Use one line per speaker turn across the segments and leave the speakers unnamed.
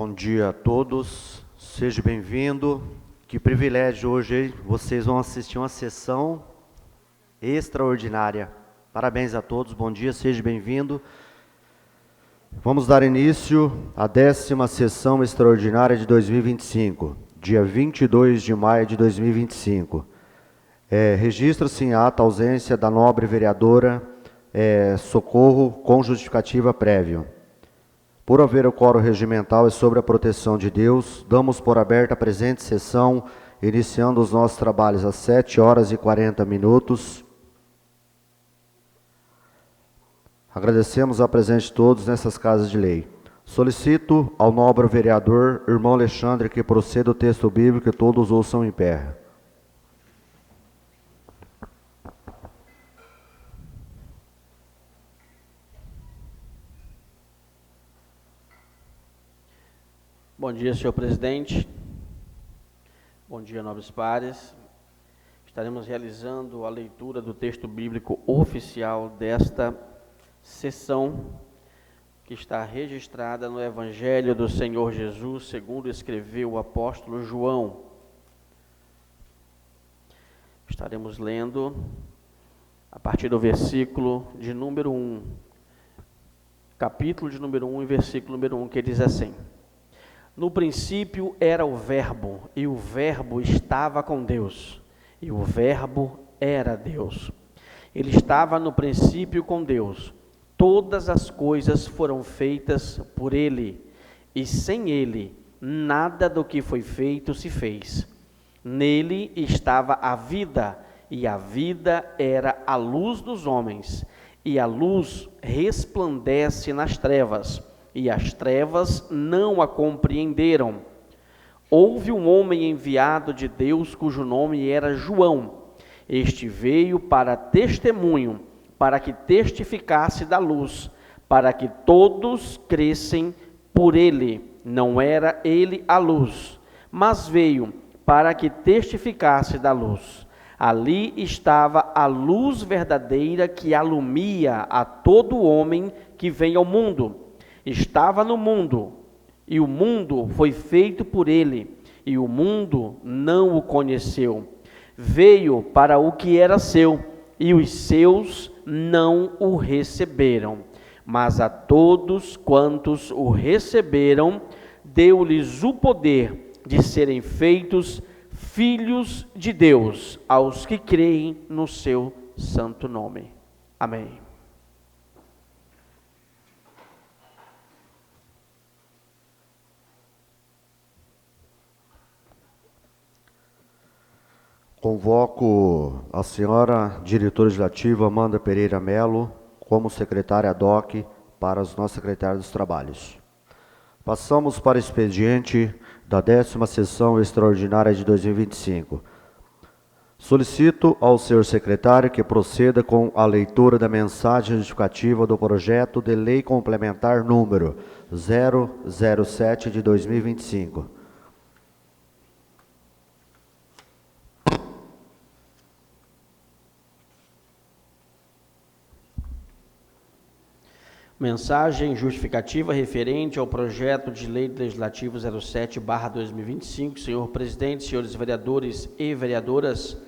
Bom dia a todos, seja bem-vindo. Que privilégio hoje, hein? Vocês vão assistir uma sessão extraordinária. Parabéns a todos, bom dia, seja bem-vindo. Vamos dar início à 10ª sessão extraordinária de 2025, dia 22 de maio de 2025. Registra-se em ata a ausência da nobre vereadora Socorro com justificativa prévia. Por haver o quórum regimental e sobre a proteção de Deus, damos por aberta a presente sessão, iniciando os nossos trabalhos às 7h40. Agradecemos a presença de todos nessas casas de lei. Solicito ao nobre vereador, irmão Alexandre, que proceda o texto bíblico e todos ouçam em pé.
Bom dia, senhor presidente. Bom dia, nobres pares. Estaremos realizando a leitura do texto bíblico oficial desta sessão, que está registrada no Evangelho do Senhor Jesus, segundo escreveu o apóstolo João. Estaremos lendo a partir do versículo de número 1, capítulo de número 1 e versículo número 1, que diz assim: No princípio era o Verbo, e o Verbo estava com Deus, e o Verbo era Deus. Ele estava no princípio com Deus. Todas as coisas foram feitas por Ele, e sem Ele, nada do que foi feito se fez. Nele estava a vida, e a vida era a luz dos homens, e a luz resplandece nas trevas, e as trevas não a compreenderam. Houve um homem enviado de Deus, cujo nome era João. Este veio para testemunho, para que testificasse da luz, para que todos crescem por ele. Não era ele a luz, mas veio para que testificasse da luz. Ali estava a luz verdadeira que alumia a todo homem que vem ao mundo. Estava no mundo, e o mundo foi feito por ele, e o mundo não o conheceu. Veio para o que era seu, e os seus não o receberam. Mas a todos quantos o receberam, deu-lhes o poder de serem feitos filhos de Deus, aos que creem no seu santo nome. Amém.
Convoco a senhora diretora legislativa Amanda Pereira Melo como secretária ad hoc para os nossos secretários dos trabalhos. Passamos para o expediente da 10ª sessão extraordinária de 2025. Solicito ao senhor secretário que proceda com a leitura da mensagem justificativa do projeto de lei complementar número 007 de 2025.
Mensagem justificativa referente ao projeto de lei legislativo 07/2025. Senhor presidente, senhores vereadores e vereadoras,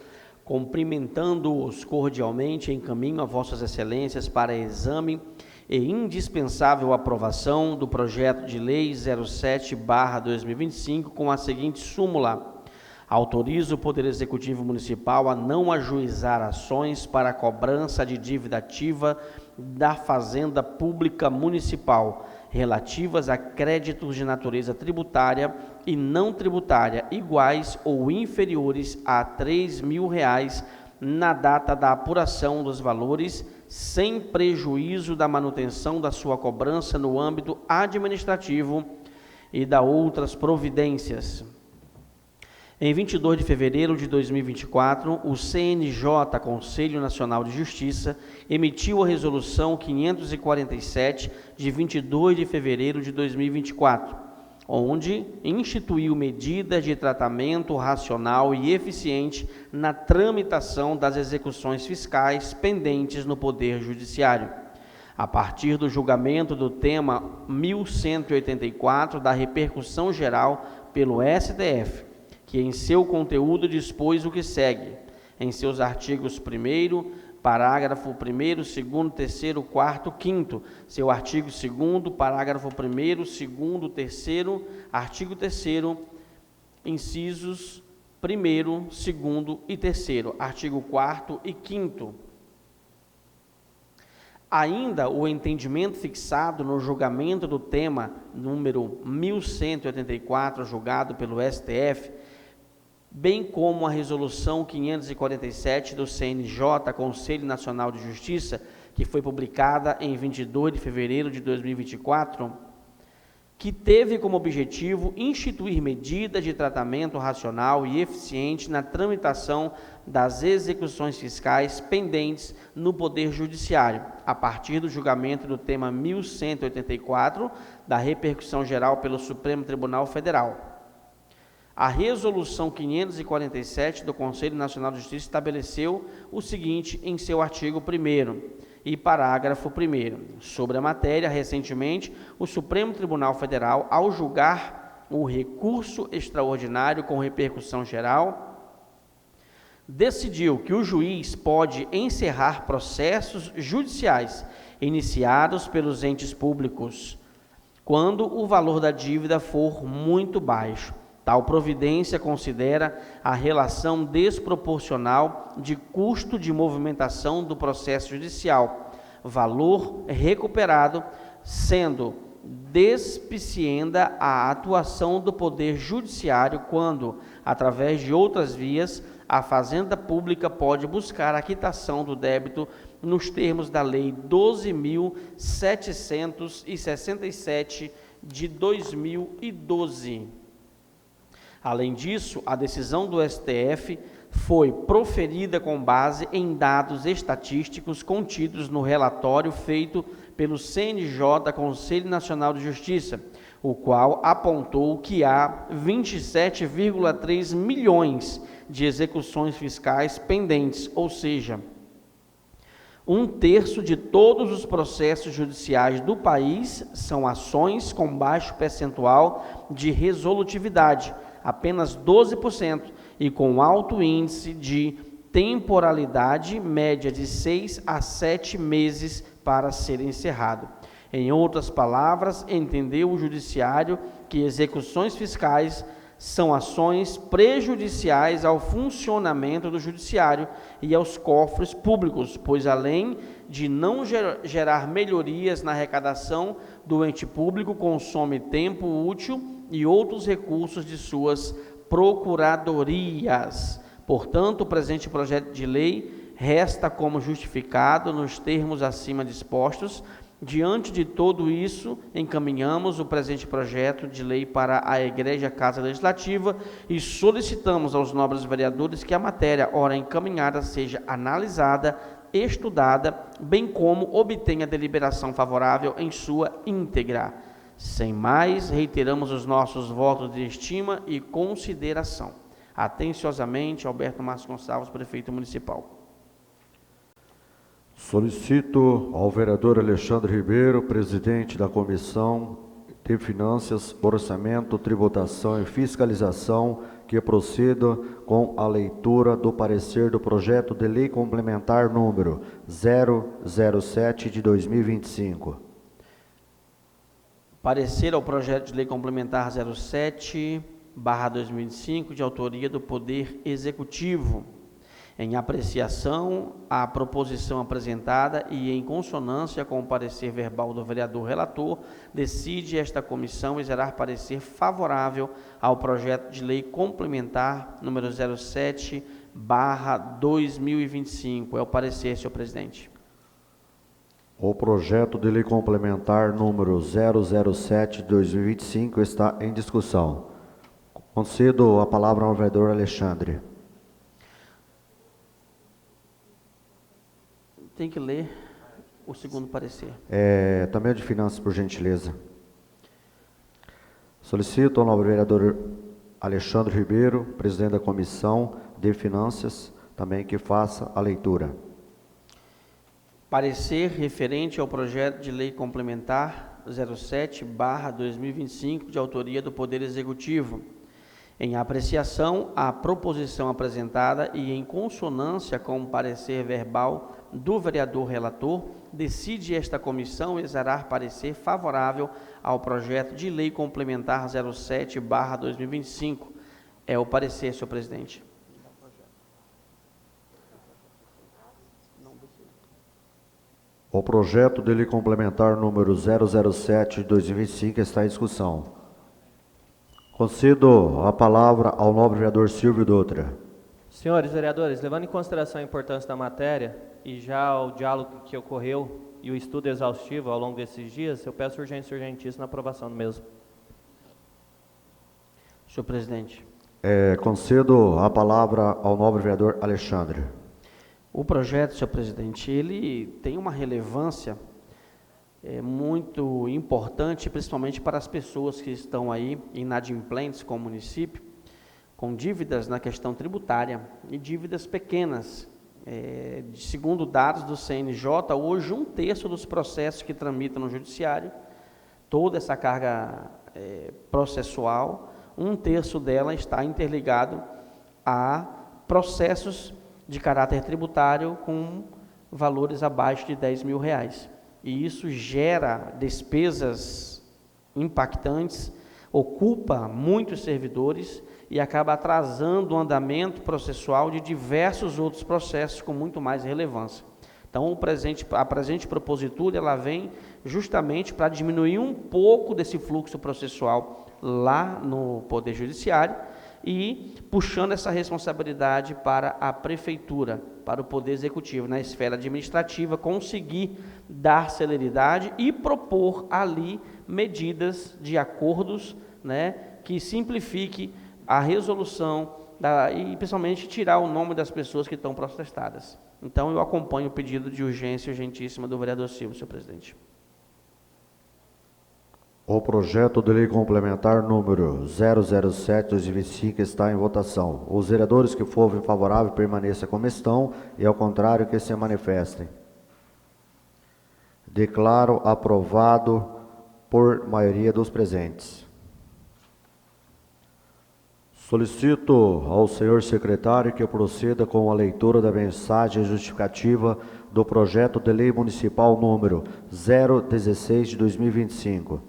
cumprimentando-os cordialmente, encaminho a vossas excelências para exame e indispensável aprovação do projeto de lei 07/2025 com a seguinte súmula: autoriza o Poder Executivo Municipal a não ajuizar ações para cobrança de dívida ativa da Fazenda Pública Municipal, relativas a créditos de natureza tributária e não tributária, iguais ou inferiores a R$3.000, na data da apuração dos valores, sem prejuízo da manutenção da sua cobrança no âmbito administrativo e da outras providências. Em 22 de fevereiro de 2024, o CNJ, Conselho Nacional de Justiça, emitiu a Resolução 547, de 22 de fevereiro de 2024, onde instituiu medidas de tratamento racional e eficiente na tramitação das execuções fiscais pendentes no Poder Judiciário. a partir do julgamento do tema 1184 da repercussão geral pelo STF, que em seu conteúdo dispôs o que segue, em seus artigos 1º, parágrafo 1º, 2º, 3º, 4º, 5º, seu artigo 2º, parágrafo 1º, 2º, 3º, artigo 3º, incisos 1º, 2º e 3º, artigo 4º e 5º. Ainda o entendimento fixado no julgamento do tema número 1184, julgado pelo STF, bem como a resolução 547 do CNJ, Conselho Nacional de Justiça, que foi publicada em 22 de fevereiro de 2024, que teve como objetivo instituir medidas de tratamento racional e eficiente na tramitação das execuções fiscais pendentes no Poder Judiciário, a partir do julgamento do tema 1184, da repercussão geral pelo Supremo Tribunal Federal. A resolução 547 do Conselho Nacional de Justiça estabeleceu o seguinte em seu artigo 1º e parágrafo 1º. Sobre a matéria, recentemente, o Supremo Tribunal Federal, ao julgar o recurso extraordinário com repercussão geral, decidiu que o juiz pode encerrar processos judiciais iniciados pelos entes públicos, quando o valor da dívida for muito baixo. Tal providência considera a relação desproporcional de custo de movimentação do processo judicial, valor recuperado, sendo despicienda a atuação do Poder Judiciário quando, através de outras vias, a Fazenda Pública pode buscar a quitação do débito nos termos da Lei 12.767 de 2012. Além disso, a decisão do STF foi proferida com base em dados estatísticos contidos no relatório feito pelo CNJ, Conselho Nacional de Justiça, o qual apontou que há 27,3 milhões de execuções fiscais pendentes, ou seja, 1/3 de todos os processos judiciais do país são ações com baixo percentual de resolutividade, apenas 12%, e com alto índice de temporalidade média de 6 a 7 meses para ser encerrado. Em outras palavras, entendeu o Judiciário que execuções fiscais são ações prejudiciais ao funcionamento do Judiciário e aos cofres públicos, pois além de não gerar melhorias na arrecadação do ente público, consome tempo útil e outros recursos de suas procuradorias. Portanto, o presente projeto de lei resta como justificado nos termos acima dispostos. Diante de tudo isso, encaminhamos o presente projeto de lei para a Egrégia Casa Legislativa e solicitamos aos nobres vereadores que a matéria, ora encaminhada, seja analisada, estudada, bem como obtenha deliberação favorável em sua íntegra. Sem mais, reiteramos os nossos votos de estima e consideração. Atenciosamente, Alberto Márcio Gonçalves, Prefeito Municipal.
Solicito ao vereador Alexandre Ribeiro, presidente da Comissão de Finanças, Orçamento, Tributação e Fiscalização, que proceda com a leitura do parecer do projeto de lei complementar número 007 de 2025.
Parecer ao projeto de lei complementar 07/2025, de autoria do Poder Executivo. Em apreciação à proposição apresentada e em consonância com o parecer verbal do vereador relator, decide esta comissão exerar parecer favorável ao projeto de lei complementar número 07/2025. É o parecer, senhor presidente.
O projeto de lei complementar número 007 de 2025 está em discussão. Concedo a palavra ao vereador Alexandre.
Tem que ler o segundo parecer.
Também é de finanças, por gentileza. Solicito ao nobre vereador Alexandre Ribeiro, presidente da Comissão de Finanças, também que faça a leitura.
Parecer referente ao projeto de lei complementar 07/2025, de autoria do Poder Executivo. Em apreciação à proposição apresentada e em consonância com o parecer verbal do vereador relator, decide esta comissão exarar parecer favorável ao projeto de lei complementar 07/2025. É o parecer, senhor presidente.
O projeto de lei complementar número 007 de 2025 está em discussão. Concedo a palavra ao nobre vereador Silvio Dutra.
Senhores vereadores, levando em consideração a importância da matéria e já o diálogo que ocorreu e o estudo exaustivo ao longo desses dias, eu peço urgência e urgentíssima na aprovação do mesmo.
Senhor presidente.
Concedo a palavra ao nobre vereador Alexandre.
O projeto, senhor presidente, ele tem uma relevância muito importante, principalmente para as pessoas que estão aí inadimplentes com o município, com dívidas na questão tributária e dívidas pequenas. Segundo dados do CNJ, hoje 1/3 dos processos que tramitam no judiciário, toda essa carga processual, 1/3 dela está interligado a processos de caráter tributário com valores abaixo de R$10.000. E isso gera despesas impactantes, ocupa muitos servidores e acaba atrasando o andamento processual de diversos outros processos com muito mais relevância. Então, a presente propositura, ela vem justamente para diminuir um pouco desse fluxo processual lá no Poder Judiciário e puxando essa responsabilidade para a Prefeitura, para o Poder Executivo, na esfera administrativa, conseguir dar celeridade e propor ali medidas de acordos, que simplifique a resolução e principalmente tirar o nome das pessoas que estão processadas. Então, eu acompanho o pedido de urgência urgentíssima do vereador Silvio, senhor presidente.
O projeto de lei complementar número 007/2025 está em votação. Os vereadores que forem favoráveis permaneçam como estão e, ao contrário, que se manifestem. Declaro aprovado por maioria dos presentes. Solicito ao senhor secretário que proceda com a leitura da mensagem justificativa do projeto de lei municipal número 016 de 2025.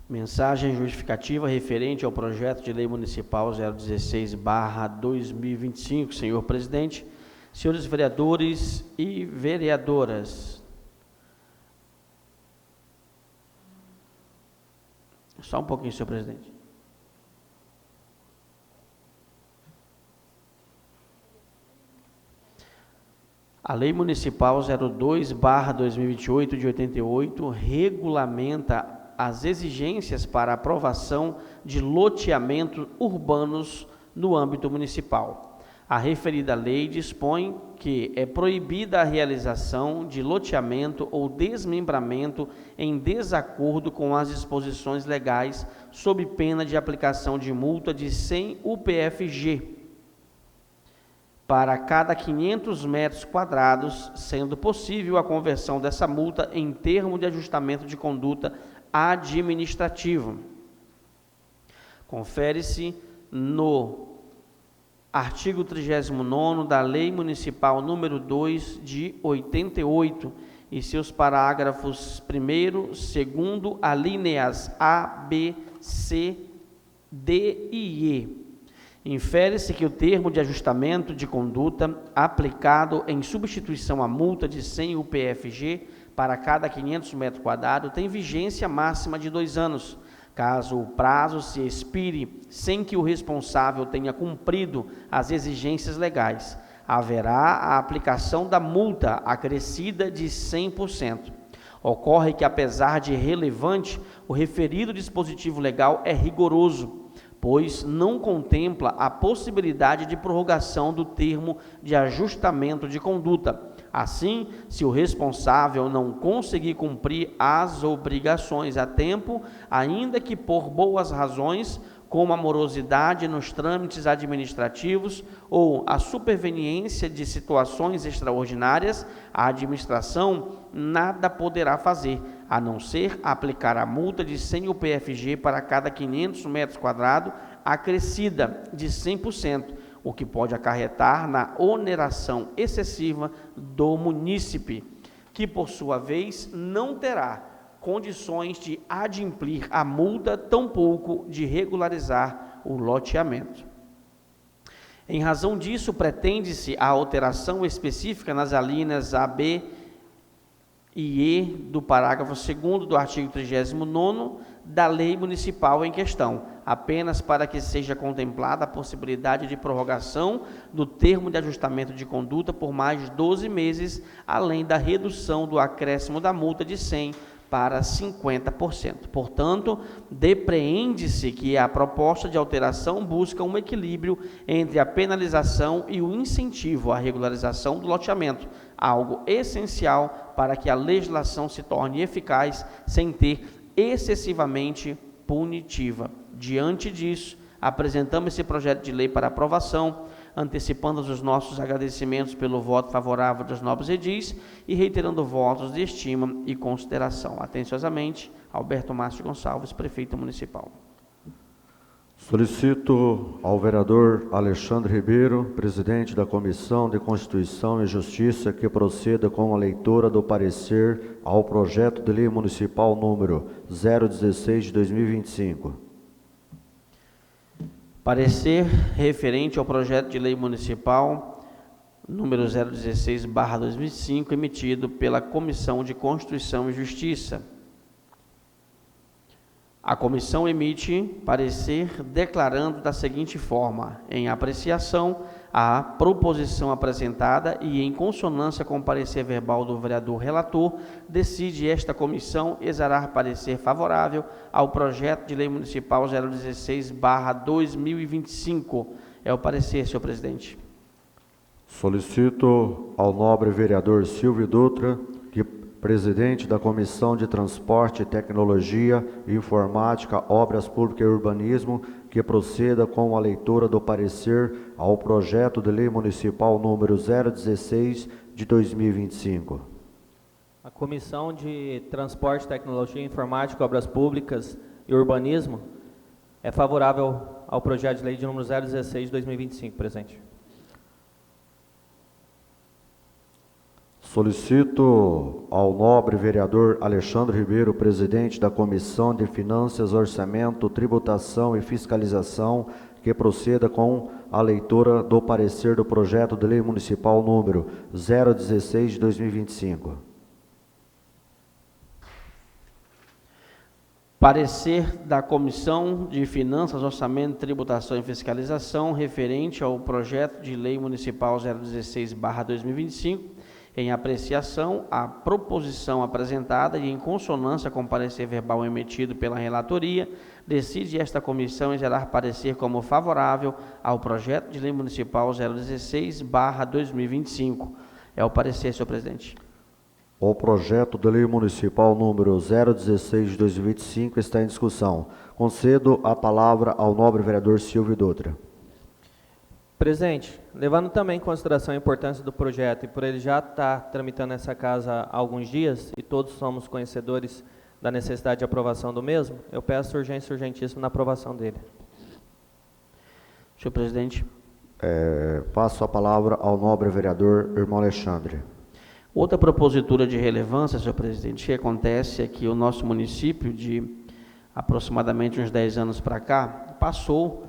Mensagem justificativa referente ao projeto de lei municipal 016/2025. Senhor presidente, senhores vereadores e vereadoras, só um pouquinho, senhor presidente. A Lei Municipal 02/2028 de 88 regulamenta as exigências para aprovação de loteamentos urbanos no âmbito municipal. A referida lei dispõe que é proibida a realização de loteamento ou desmembramento em desacordo com as disposições legais, sob pena de aplicação de multa de 100 UPFG para cada 500 metros quadrados, sendo possível a conversão dessa multa em termo de ajustamento de conduta administrativo. Confere-se no artigo 39º da Lei Municipal número 2 de 88 e seus parágrafos 1º, 2º, alíneas A, B, C, D e E. Infere-se que o termo de ajustamento de conduta aplicado em substituição à multa de 100 UPFG para cada 500 metros quadrados tem vigência máxima de 2 anos. Caso o prazo se expire sem que o responsável tenha cumprido as exigências legais, haverá a aplicação da multa acrescida de 100%. Ocorre que, apesar de relevante, o referido dispositivo legal é rigoroso, pois não contempla a possibilidade de prorrogação do termo de ajustamento de conduta. Assim, se o responsável não conseguir cumprir as obrigações a tempo, ainda que por boas razões, como a morosidade nos trâmites administrativos ou a superveniência de situações extraordinárias, a administração nada poderá fazer, a não ser aplicar a multa de 100 UPFG para cada 500 metros quadrados, acrescida de 100%, o que pode acarretar na oneração excessiva do munícipe, que, por sua vez, não terá condições de adimplir a multa, tampouco de regularizar o loteamento. Em razão disso, pretende-se a alteração específica nas alíneas A, B e E do parágrafo 2º do artigo 39º da lei municipal em questão, apenas para que seja contemplada a possibilidade de prorrogação do termo de ajustamento de conduta por mais de 12 meses, além da redução do acréscimo da multa de 100% para 50%. Portanto, depreende-se que a proposta de alteração busca um equilíbrio entre a penalização e o incentivo à regularização do loteamento, algo essencial para que a legislação se torne eficaz sem ter excessivamente punitiva. Diante disso, apresentamos esse projeto de lei para aprovação, antecipando os nossos agradecimentos pelo voto favorável dos nobres edis e reiterando votos de estima e consideração. Atenciosamente, Alberto Márcio Gonçalves, Prefeito Municipal.
Solicito ao vereador Alexandre Ribeiro, presidente da Comissão de Constituição e Justiça, que proceda com a leitura do parecer ao projeto de lei municipal número 016 de 2025.
Parecer referente ao projeto de lei municipal número 016/2005, emitido pela Comissão de Constituição e Justiça. A comissão emite parecer declarando da seguinte forma: em apreciação à proposição apresentada e em consonância com o parecer verbal do vereador relator, decide esta comissão exarar parecer favorável ao projeto de lei municipal 016/2025. É o parecer, senhor presidente.
Solicito ao nobre vereador Silvio Dutra, que presidente da Comissão de Transporte, Tecnologia, Informática, Obras Públicas e Urbanismo, que proceda com a leitura do parecer ao projeto de lei municipal número 016 de 2025.
A Comissão de Transporte, Tecnologia, Informática, Obras Públicas e Urbanismo é favorável ao projeto de lei de número 016 de 2025, presente.
Solicito ao nobre vereador Alexandre Ribeiro, presidente da Comissão de Finanças, Orçamento, Tributação e Fiscalização, que proceda com a leitura do parecer do projeto de lei municipal número 016 de 2025.
Parecer da Comissão de Finanças, Orçamento, Tributação e Fiscalização referente ao projeto de lei municipal 016/2025, em apreciação à proposição apresentada e em consonância com o parecer verbal emitido pela relatoria, decide esta comissão exarar parecer como favorável ao projeto de lei municipal 016/2025. É o parecer, senhor presidente.
O projeto de lei municipal número 016 de 2025 está em discussão. Concedo a palavra ao nobre vereador Silvio Dutra.
Presidente, levando também em consideração a importância do projeto e por ele já estar tramitando nessa casa há alguns dias e todos somos conhecedores da necessidade de aprovação do mesmo, eu peço urgência urgentíssima na aprovação dele.
Senhor presidente.
Passo a palavra ao nobre vereador irmão Alexandre.
Outra propositura de relevância, senhor presidente, que acontece é que o nosso município, de aproximadamente uns 10 anos para cá, passou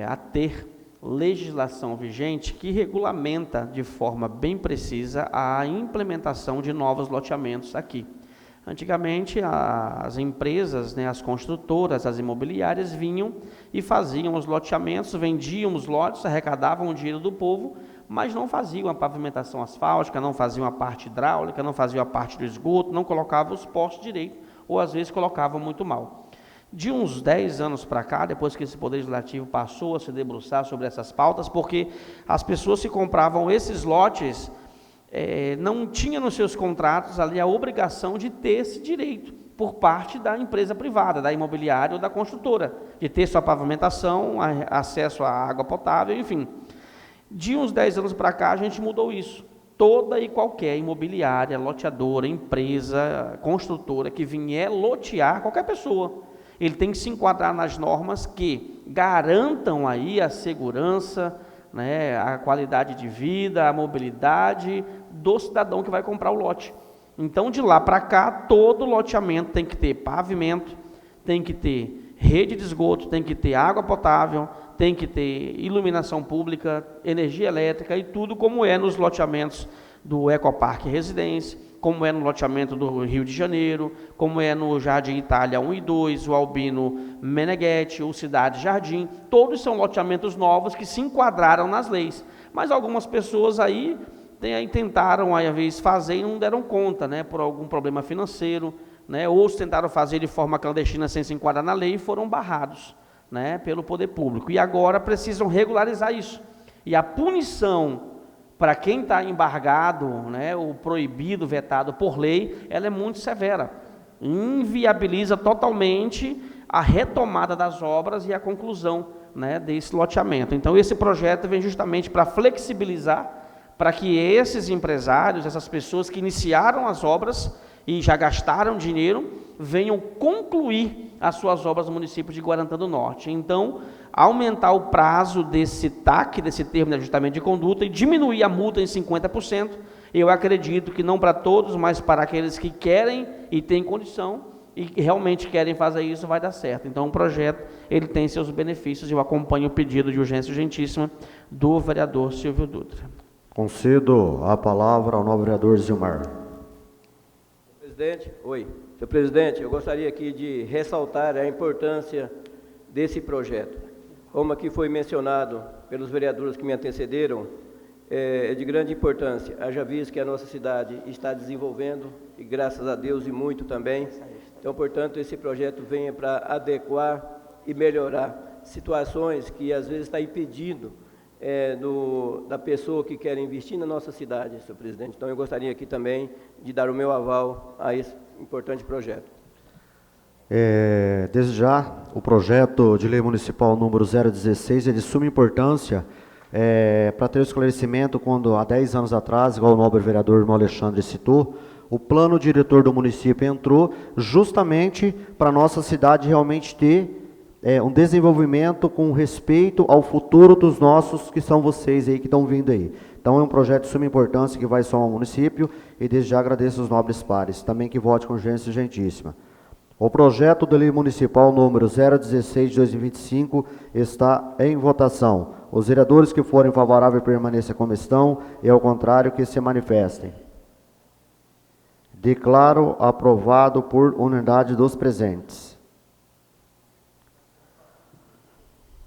a ter legislação vigente que regulamenta de forma bem precisa a implementação de novos loteamentos aqui. Antigamente, as empresas, as construtoras, as imobiliárias vinham e faziam os loteamentos, vendiam os lotes, arrecadavam o dinheiro do povo, mas não faziam a pavimentação asfáltica, não faziam a parte hidráulica, não faziam a parte do esgoto, não colocavam os postos direito, ou às vezes colocavam muito mal. De uns 10 anos para cá, depois que esse Poder Legislativo passou a se debruçar sobre essas pautas, porque as pessoas que compravam esses lotes não tinham nos seus contratos ali a obrigação de ter esse direito, por parte da empresa privada, da imobiliária ou da construtora, de ter sua pavimentação, acesso à água potável, enfim. De uns 10 anos para cá, a gente mudou isso. Toda e qualquer imobiliária, loteadora, empresa, construtora que vier lotear, qualquer pessoa, ele tem que se enquadrar nas normas que garantam aí a segurança, né, a qualidade de vida, a mobilidade do cidadão que vai comprar o lote. Então, de lá para cá, todo loteamento tem que ter pavimento, tem que ter rede de esgoto, tem que ter água potável, tem que ter iluminação pública, energia elétrica e tudo como é nos loteamentos do Ecoparque Residência, como é no loteamento do Rio de Janeiro, como é no Jardim Itália 1 e 2, o Albino Meneghetti, o Cidade Jardim, todos são loteamentos novos que se enquadraram nas leis. Mas algumas pessoas aí tentaram, às vezes, fazer e não deram conta, né, por algum problema financeiro, né, ou tentaram fazer de forma clandestina sem se enquadrar na lei e foram barrados, né, pelo poder público. E agora precisam regularizar isso. E a punição para quem está embargado, né, o proibido, vetado por lei, ela é muito severa. Inviabiliza totalmente a retomada das obras e a conclusão, né, desse loteamento. Então, esse projeto vem justamente para flexibilizar, para que esses empresários, essas pessoas que iniciaram as obras e já gastaram dinheiro, venham concluir as suas obras no município de Guarantã do Norte. Então, aumentar o prazo desse TAC, desse termo de ajustamento de conduta, e diminuir a multa em 50%, eu acredito que não para todos, mas para aqueles que querem e têm condição, e realmente querem fazer isso, vai dar certo. Então, o projeto, ele tem seus benefícios, e eu acompanho o pedido de urgência urgentíssima do vereador Silvio Dutra.
Concedo a palavra ao novo vereador Zilmar.
Presidente, senhor presidente, eu gostaria aqui de ressaltar a importância desse projeto. Como aqui foi mencionado pelos vereadores que me antecederam, é de grande importância, haja visto que a nossa cidade está desenvolvendo, e graças a Deus e muito também. Então, portanto, esse projeto venha para adequar e melhorar situações que às vezes está impedindo da pessoa que quer investir na nossa cidade, senhor presidente. Então, eu gostaria aqui também de dar o meu aval a esse importante projeto.
Desde já, o projeto de lei municipal número 016 é de suma importância para ter o esclarecimento quando, há 10 anos atrás, igual o nobre vereador irmão Alexandre citou, o plano diretor do município entrou justamente para a nossa cidade realmente ter um desenvolvimento com respeito ao futuro dos nossos, que são vocês aí que estão vindo aí. Então é um projeto de suma importância que vai somar ao município, e desde já agradeço os nobres pares, também que vote com urgência urgentíssima. O projeto de lei municipal número 016 de 2025 está em votação. Os vereadores que forem favoráveis permaneçam como estão, e ao contrário que se manifestem. Declaro aprovado por unanimidade dos presentes.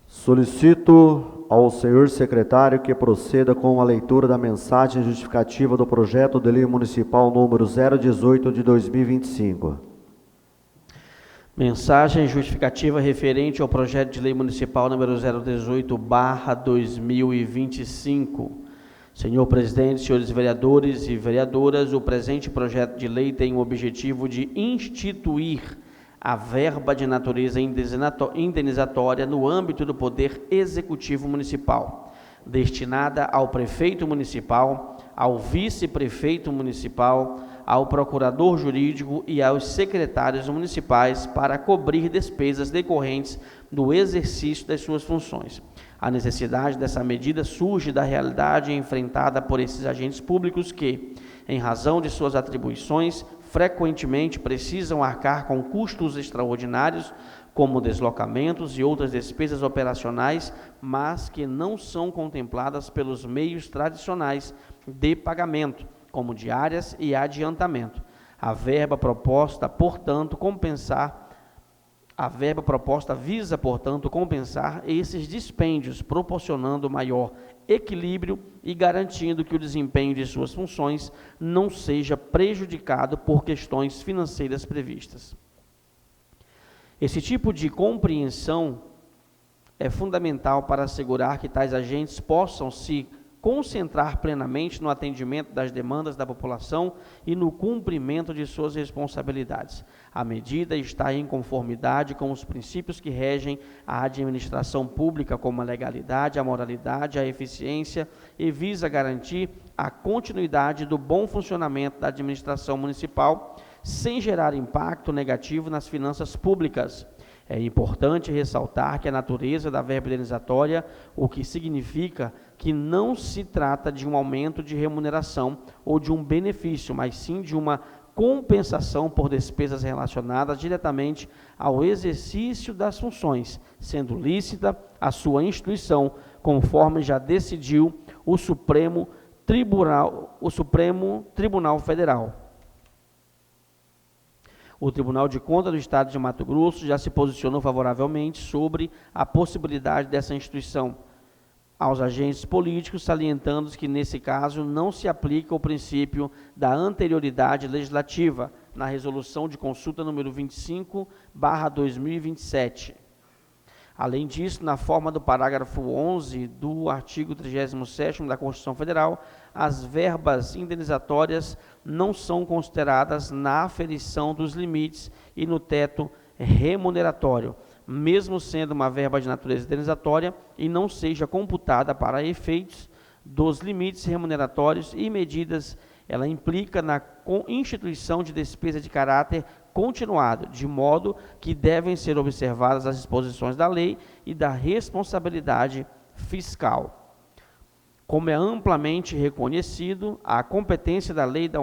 Solicito ao senhor secretário que proceda com a leitura da mensagem justificativa do projeto de lei municipal número 018 de 2025.
Mensagem justificativa referente ao projeto de lei municipal número 018/2025. Senhor presidente, senhores vereadores e vereadoras, o presente projeto de lei tem o objetivo de instituir a verba de natureza indenizatória no âmbito do Poder Executivo Municipal, destinada ao prefeito municipal, ao vice-prefeito municipal, ao procurador jurídico e aos secretários municipais para cobrir despesas decorrentes do exercício das suas funções. A necessidade dessa medida surge da realidade enfrentada por esses agentes públicos que, em razão de suas atribuições, frequentemente precisam arcar com custos extraordinários, como deslocamentos e outras despesas operacionais, mas que não são contempladas pelos meios tradicionais de pagamento, como diárias e adiantamento. A verba proposta, portanto, visa, portanto, compensar esses dispêndios, proporcionando maior equilíbrio e garantindo que o desempenho de suas funções não seja prejudicado por questões financeiras previstas. Esse tipo de compreensão é fundamental para assegurar que tais agentes possam se concentrar plenamente no atendimento das demandas da população e no cumprimento de suas responsabilidades. A medida está em conformidade com os princípios que regem a administração pública, como a legalidade, a moralidade, a eficiência, e visa garantir a continuidade do bom funcionamento da administração municipal, sem gerar impacto negativo nas finanças públicas. É importante ressaltar que a natureza da verba indenizatória, o que significa que não se trata de um aumento de remuneração ou de um benefício, mas sim de uma compensação por despesas relacionadas diretamente ao exercício das funções, sendo lícita a sua instituição, conforme já decidiu o Supremo Tribunal Federal. O Tribunal de Contas do Estado de Mato Grosso já se posicionou favoravelmente sobre a possibilidade dessa instituição aos agentes políticos, salientando que, nesse caso, não se aplica o princípio da anterioridade legislativa na resolução de consulta número 25/2027. Além disso, na forma do parágrafo 11 do artigo 37º da Constituição Federal, as verbas indenizatórias não são consideradas na aferição dos limites e no teto remuneratório, mesmo sendo uma verba de natureza indenizatória e não seja computada para efeitos dos limites remuneratórios e medidas. Ela implica na instituição de despesa de caráter continuado, de modo que devem ser observadas as disposições da lei e da responsabilidade fiscal. Como é amplamente reconhecido, a competência da lei da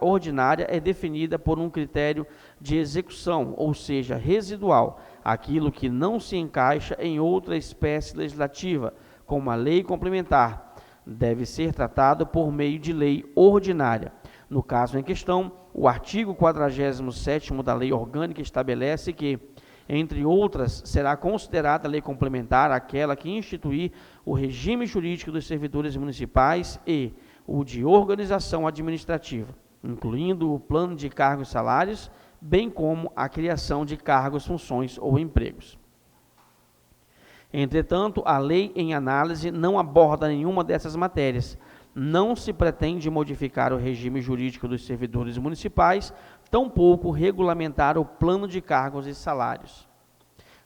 ordinária é definida por um critério de execução, ou seja, residual, aquilo que não se encaixa em outra espécie legislativa, como a lei complementar, deve ser tratado por meio de lei ordinária. No caso em questão, o artigo 47º da Lei Orgânica estabelece que, entre outras, será considerada lei complementar aquela que instituir o regime jurídico dos servidores municipais e o de organização administrativa, incluindo o plano de cargos e salários, bem como a criação de cargos, funções ou empregos. Entretanto, a lei em análise não aborda nenhuma dessas matérias. Não se pretende modificar o regime jurídico dos servidores municipais, tampouco regulamentar o plano de cargos e salários.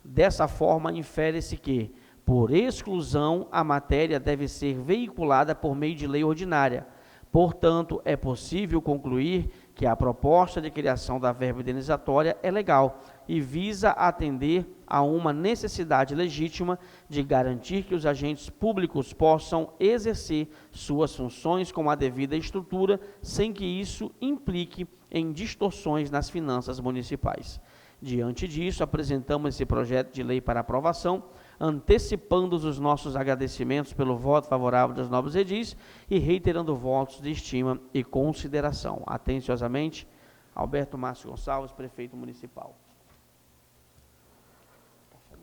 Dessa forma, infere-se que, por exclusão, a matéria deve ser veiculada por meio de lei ordinária. Portanto, é possível concluir que a proposta de criação da verba indenizatória é legal e visa atender a uma necessidade legítima de garantir que os agentes públicos possam exercer suas funções com a devida estrutura, sem que isso implique em distorções nas finanças municipais. Diante disso, apresentamos esse projeto de lei para aprovação, antecipando os nossos agradecimentos pelo voto favorável dos nobres edis e reiterando votos de estima e consideração. Atenciosamente, Alberto Márcio Gonçalves, prefeito municipal.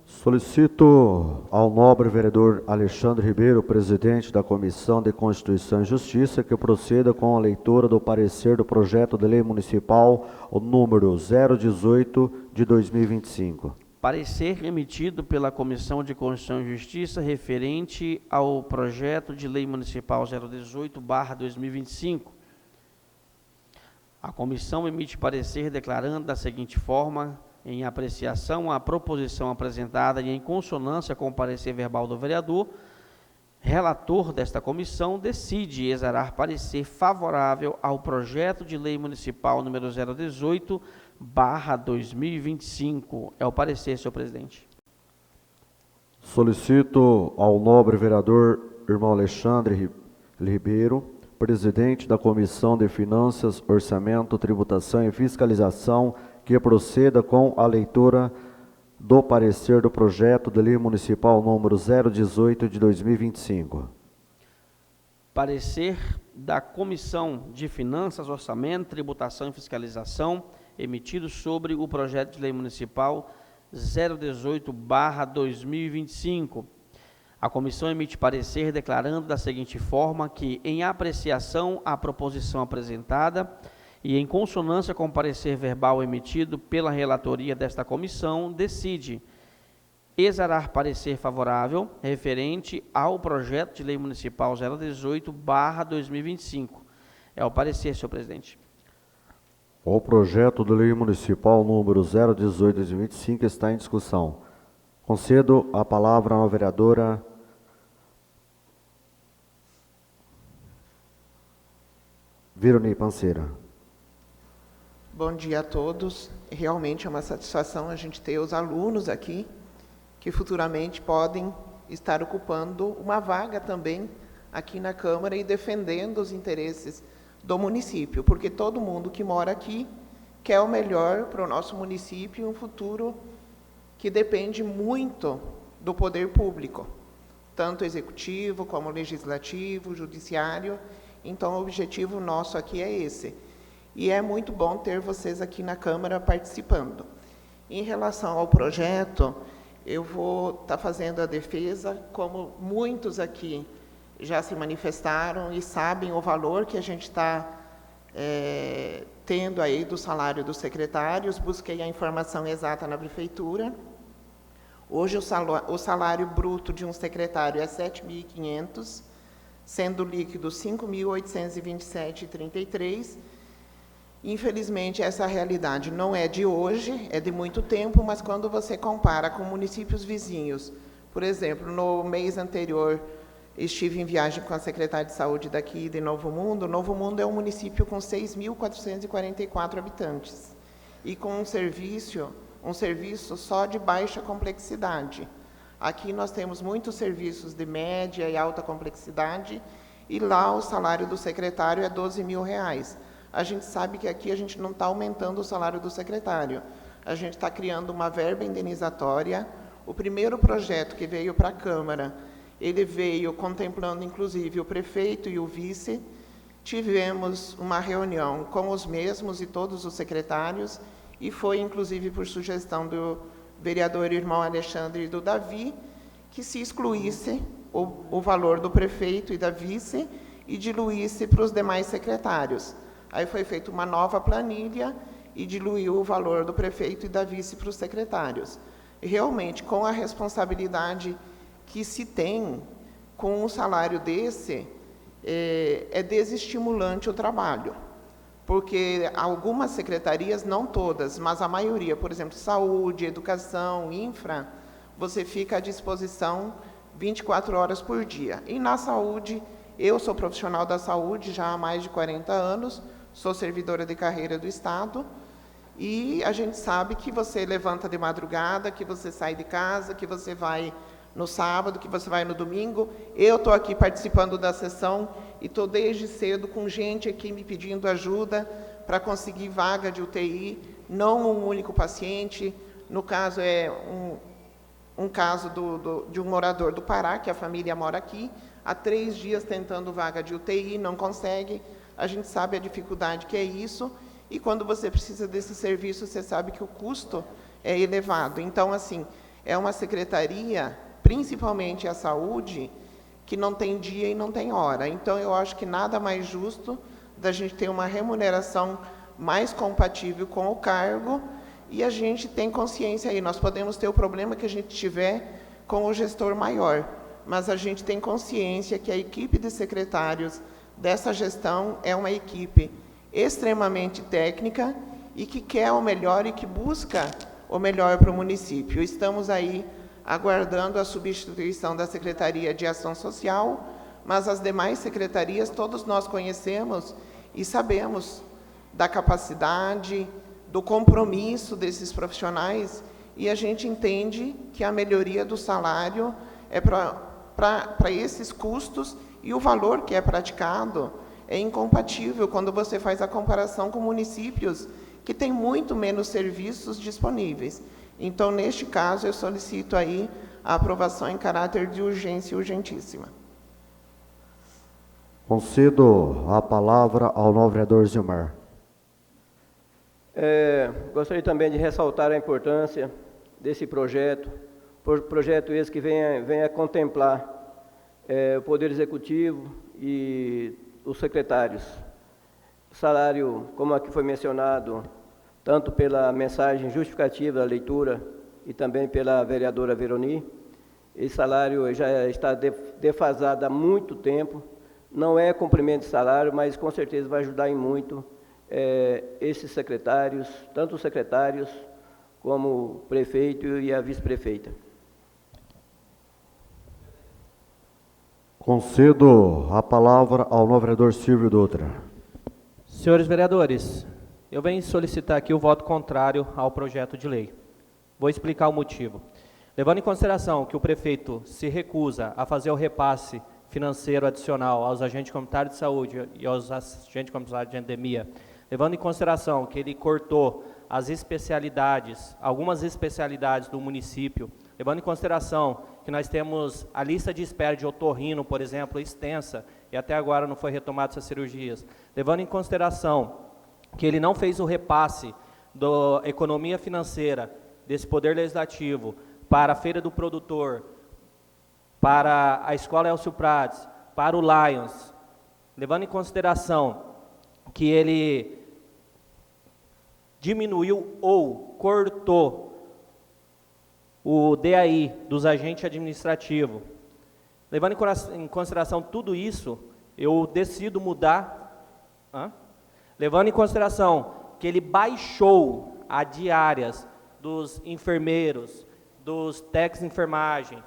Solicito ao nobre vereador Alexandre Ribeiro, presidente da Comissão de Constituição e Justiça, que proceda com a leitura do parecer do projeto de lei municipal, o número 018 de 2025.
Parecer emitido pela Comissão de Constituição e Justiça referente ao projeto de lei municipal 018/2025. A comissão emite parecer declarando da seguinte forma: em apreciação à proposição apresentada e em consonância com o parecer verbal do vereador, relator desta comissão decide exarar parecer favorável ao projeto de lei municipal número 018/2025. É o parecer, senhor presidente.
Solicito ao nobre vereador irmão Alexandre Ribeiro, presidente da Comissão de Finanças, Orçamento, Tributação e Fiscalização, que proceda com a leitura do parecer do projeto de lei municipal número 018 de 2025.
Parecer da Comissão de Finanças, Orçamento, Tributação e Fiscalização, emitido sobre o projeto de lei municipal 018/2025. A comissão emite parecer declarando da seguinte forma que, em apreciação à proposição apresentada e em consonância com o parecer verbal emitido pela relatoria desta comissão, decide exarar parecer favorável referente ao projeto de lei municipal 018/2025. É o parecer, senhor presidente.
O projeto de lei municipal número 018/2025 está em discussão. Concedo a palavra à vereadora Vironi Panceira.
Bom dia a todos. Realmente é uma satisfação a gente ter os alunos aqui, que futuramente podem estar ocupando uma vaga também aqui na Câmara e defendendo os interesses do município, porque todo mundo que mora aqui quer o melhor para o nosso município e um futuro que depende muito do poder público, tanto executivo como legislativo, judiciário. Então, o objetivo nosso aqui é esse. E é muito bom ter vocês aqui na Câmara participando. Em relação ao projeto, eu vou estar fazendo a defesa, como muitos aqui já se manifestaram e sabem o valor que a gente está tendo aí do salário dos secretários. Busquei a informação exata na Prefeitura. Hoje, o salário bruto de um secretário é 7.500, sendo líquido 5.827,33. Infelizmente, essa realidade não é de hoje, é de muito tempo, mas quando você compara com municípios vizinhos, por exemplo, no mês anterior, estive em viagem com a secretária de Saúde daqui de Novo Mundo. Novo Mundo é um município com 6.444 habitantes e com um serviço só de baixa complexidade. Aqui nós temos muitos serviços de média e alta complexidade e lá o salário do secretário é R$12.000. A gente sabe que aqui a gente não está aumentando o salário do secretário. A gente está criando uma verba indenizatória. O primeiro projeto que veio para a Câmara, ele veio contemplando, inclusive, o prefeito e o vice. Tivemos uma reunião com os mesmos e todos os secretários, e foi, inclusive, por sugestão do vereador irmão Alexandre e do Davi, que se excluísse o valor do prefeito e da vice e diluísse para os demais secretários. Aí foi feita uma nova planilha e diluiu o valor do prefeito e da vice para os secretários. E realmente, com a responsabilidade que se tem com um salário desse, é desestimulante o trabalho. Porque algumas secretarias, não todas, mas a maioria, por exemplo, saúde, educação, infra, você fica à disposição 24 horas por dia. E na saúde, eu sou profissional da saúde já há mais de 40 anos, sou servidora de carreira do Estado, e a gente sabe que você levanta de madrugada, que você sai de casa, que você vai no sábado, que você vai no domingo. Eu estou aqui participando da sessão e estou desde cedo com gente aqui me pedindo ajuda para conseguir vaga de UTI, não um único paciente. No caso, é um caso de um morador do Pará, que a família mora aqui, há 3 dias tentando vaga de UTI, não consegue. A gente sabe a dificuldade que é isso, e quando você precisa desse serviço, você sabe que o custo é elevado. Então, assim, é uma secretaria, principalmente a saúde, que não tem dia e não tem hora. Então, eu acho que nada mais justo da gente ter uma remuneração mais compatível com o cargo, e a gente tem consciência aí, nós podemos ter o problema que a gente tiver com o gestor maior, mas a gente tem consciência que a equipe de secretários dessa gestão é uma equipe extremamente técnica e que quer o melhor e que busca o melhor para o município. Estamos aí aguardando a substituição da Secretaria de Ação Social, mas as demais secretarias todos nós conhecemos e sabemos da capacidade, do compromisso desses profissionais, e a gente entende que a melhoria do salário é para esses custos, e o valor que é praticado é incompatível quando você faz a comparação com municípios que têm muito menos serviços disponíveis. Então, neste caso, eu solicito aí a aprovação em caráter de urgência e urgentíssima.
Concedo a palavra ao novo vereador Zilmar.
Gostaria também de ressaltar a importância desse projeto esse que venha contemplar o Poder Executivo e os secretários. Salário, como aqui foi mencionado, tanto pela mensagem justificativa da leitura e também pela vereadora Veroni. Esse salário já está defasado há muito tempo, não é cumprimento de salário, mas com certeza vai ajudar em muito esses secretários, tanto os secretários como o prefeito e a vice-prefeita.
Concedo a palavra ao novo vereador Silvio Dutra.
Senhores vereadores, eu venho solicitar aqui o voto contrário ao projeto de lei. Vou explicar o motivo. Levando em consideração que o prefeito se recusa a fazer o repasse financeiro adicional aos agentes comunitários de saúde e aos agentes comunitários de endemia, levando em consideração que ele cortou as especialidades, algumas especialidades do município, levando em consideração que nós temos a lista de espera de otorrino, por exemplo, extensa, e até agora não foi retomada essas cirurgias, levando em consideração que ele não fez o repasse da economia financeira desse poder legislativo para a Feira do Produtor, para a Escola Elcio Prades, para o Lions, levando em consideração que ele diminuiu ou cortou o DAI dos agentes administrativos. Levando em consideração tudo isso, eu decido mudar. Levando em consideração que ele baixou as diárias dos enfermeiros, dos técnicos de enfermagem,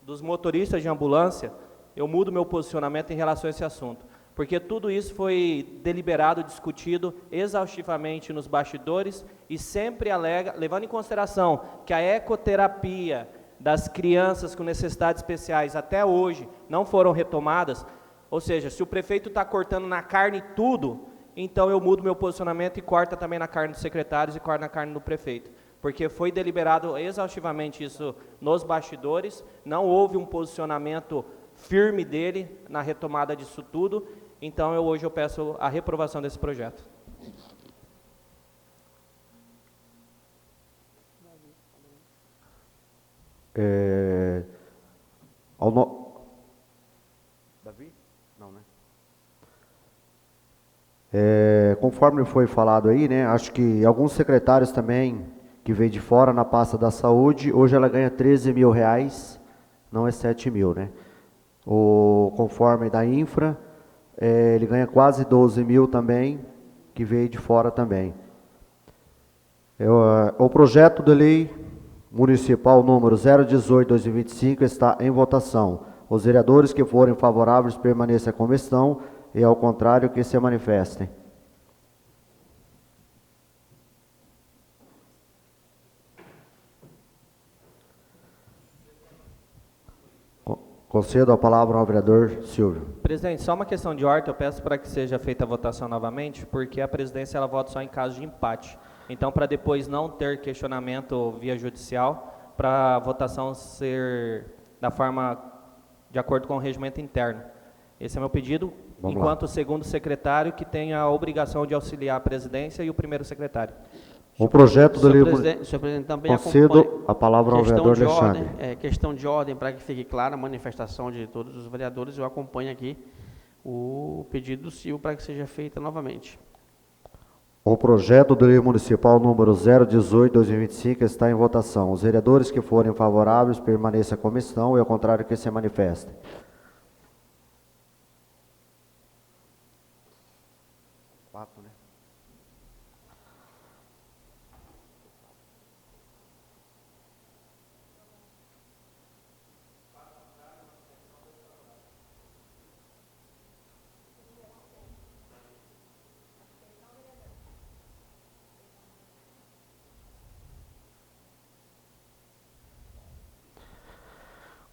dos motoristas de ambulância, eu mudo meu posicionamento em relação a esse assunto. Porque tudo isso foi deliberado, discutido exaustivamente nos bastidores e sempre levando em consideração que a ecoterapia das crianças com necessidades especiais até hoje não foram retomadas, ou seja, se o prefeito está cortando na carne tudo, então eu mudo meu posicionamento e corta também na carne dos secretários e corta na carne do prefeito. Porque foi deliberado exaustivamente isso nos bastidores, não houve um posicionamento firme dele na retomada disso tudo. Então, hoje eu peço a reprovação desse projeto.
Davi? Não, né? Conforme foi falado aí, né? Acho que alguns secretários também, que veio de fora na pasta da saúde, hoje ela ganha 13 mil reais, não é 7 mil, né? Conforme da infra, ele ganha quase 12 mil também, que veio de fora também. O projeto de lei municipal número 018/2025 está em votação. Os vereadores que forem favoráveis permaneçam como estão, e ao contrário que se manifestem. Concedo a palavra ao vereador Silvio.
Presidente, só uma questão de ordem, eu peço para que seja feita a votação novamente, porque a presidência ela vota só em caso de empate. Então, para depois não ter questionamento via judicial, para a votação ser da forma de acordo com o regimento interno. Esse é meu pedido, enquanto o segundo secretário, que tem a obrigação de auxiliar a presidência e o primeiro secretário.
O projeto do livro.
Senhor presidente, também
concedo a palavra ao vereador Alexandre.
Questão de ordem, para que fique clara a manifestação de todos os vereadores, eu acompanho aqui o pedido do Silvio para que seja feita novamente.
O projeto do livro municipal número 018/2025 está em votação. Os vereadores que forem favoráveis permaneçam como estão, e ao contrário que se manifestem.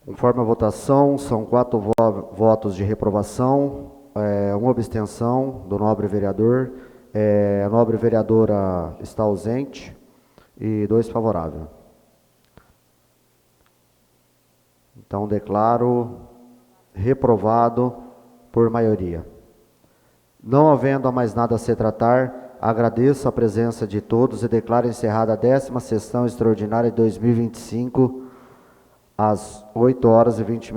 Conforme a votação, são 4 votos de reprovação, uma abstenção do nobre vereador, a nobre vereadora está ausente e 2 favoráveis. Então, declaro reprovado por maioria. Não havendo mais nada a se tratar, agradeço a presença de todos e declaro encerrada a 10ª sessão extraordinária de 2025, às 8h20.